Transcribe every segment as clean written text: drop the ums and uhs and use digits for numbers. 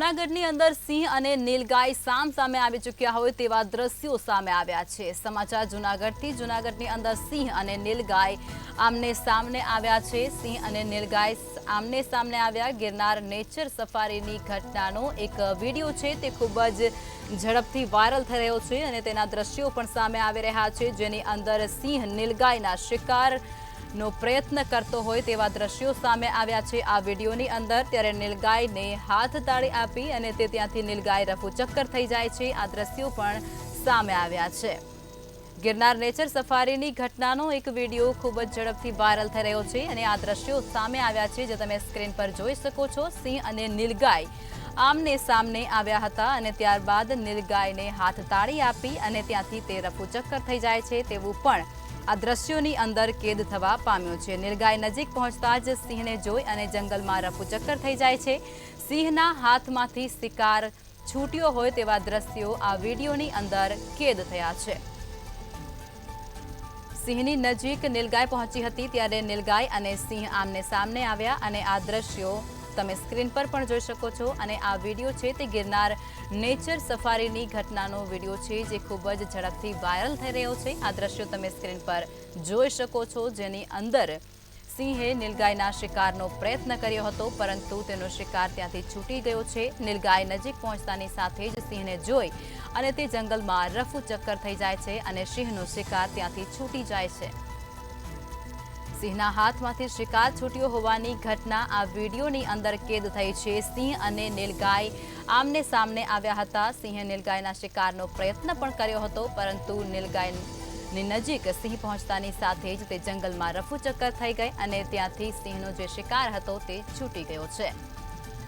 જૂનાગઢની અંદર સિંહ અને નીલગાય સામે આવી ચૂક્યા હોય તેવા દ્રશ્યો સામે આવ્યા છે। સમાચાર જૂનાગઢની અંદર સિંહ અને નીલગાય આમને સામને આવ્યા છે। સિંહ અને નીલગાય આમને સામને આવ્યા। ગિરનાર નેચર સફારીની ઘટનાનો એક વિડીયો છે તે ખૂબ જ ઝડપથી વાયરલ થઈ રહ્યો છે અને તેના દ્રશ્યો પણ સામે આવી રહ્યા છે, જેની અંદર સિંહ નીલગાયના શિકાર નો પ્રયત્ન કરતો હોય તેવા દ્રશ્યો સામે આવ્યા છે આ વિડીયોની અંદર। ત્યારે નીલગાયને હાથ તાળી આપી અને તે ત્યાંથી નીલગાય રફુચક્કર થઈ જાય છે, આ દ્રશ્યો પણ સામે આવ્યા છે। ગિરનાર નેચર સફારીની ઘટનાનો એક વિડીયો ખૂબ જ ઝડપથી વાયરલ થઈ રહ્યો છે અને આ દ્રશ્યો સામે આવ્યા છે, જે તમે સ્ક્રીન પર જોઈ શકો છો। સિંહ અને નીલગાય આમને સામને આવ્યા હતા અને ત્યારબાદ નીલગાયને હાથ તાળી આપી અને ત્યાંથી તે રફુચક્કર થઈ જાય છે તેવું પણ આ દ્રશ્યોની અંદર કેદ થવા પામ્યો છે। નીલગાય નજીક પહોંચતા જ સિંહને જોઈ અને જંગલમાં રફુચક્કર થઈ જાય છે। સિંહના હાથમાંથી શિકાર છૂટ્યો હોય તેવા દ્રશ્યો આ વિડીયોની અંદર કેદ થયા છે। સિંહની નજીક નીલગાય પહોંચી હતી ત્યારે નીલગાય અને સિંહ આમને સામને આવ્યા અને આ દ્રશ્યો તમે સ્ક્રીન પર પણ જોઈ શકો છો અને આ વિડીયો છે તે ગિરનાર નેચર સફારીની ઘટનાનો વિડીયો છે જે ખૂબ જ ઝડપથી વાયરલ થઈ રહ્યો છે। આ દ્રશ્યો તમે સ્ક્રીન પર જોઈ શકો છો, જેની અંદર સિંહે નીલગાયના શિકારનો પ્રયત્ન કર્યો હતો, પરંતુ તેનો શિકાર ત્યાંથી છૂટી ગયો છે। નીલગાય નજીક પહોંચતાની સાથે જ સિંહને જોઈ અને તે જંગલમાં રફુચક્કર થઈ જાય છે અને સિંહનો શિકાર ત્યાંથી છૂટી જાય છે। સિંહના હાથમાંથી શિકાર છૂટ્યો હોવાની ઘટના આ વિડીયોની અંદર કેદ થઈ છે। સિંહ અને નીલગાય આમને સામને આવ્યા હતા। સિંહે નીલગાયના શિકારનો પ્રયત્ન પણ કર્યો હતો, પરંતુ નીલગાયની નજીક સિંહ પહોંચતાની સાથે જ તે જંગલમાં રફુચક્કર થઈ ગઈ અને ત્યાંથી સિંહનો જે શિકાર હતો તે છૂટી ગયો છે।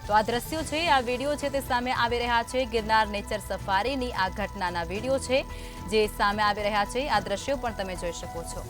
તો આ દ્રશ્યો છે, આ વિડીયો છે તે સામે આવી રહ્યા છે। ગિરનાર નેચર સફારીની આ ઘટનાના વિડીયો છે જે સામે આવી રહ્યા છે, આ દ્રશ્યો પણ તમે જોઈ શકો છો।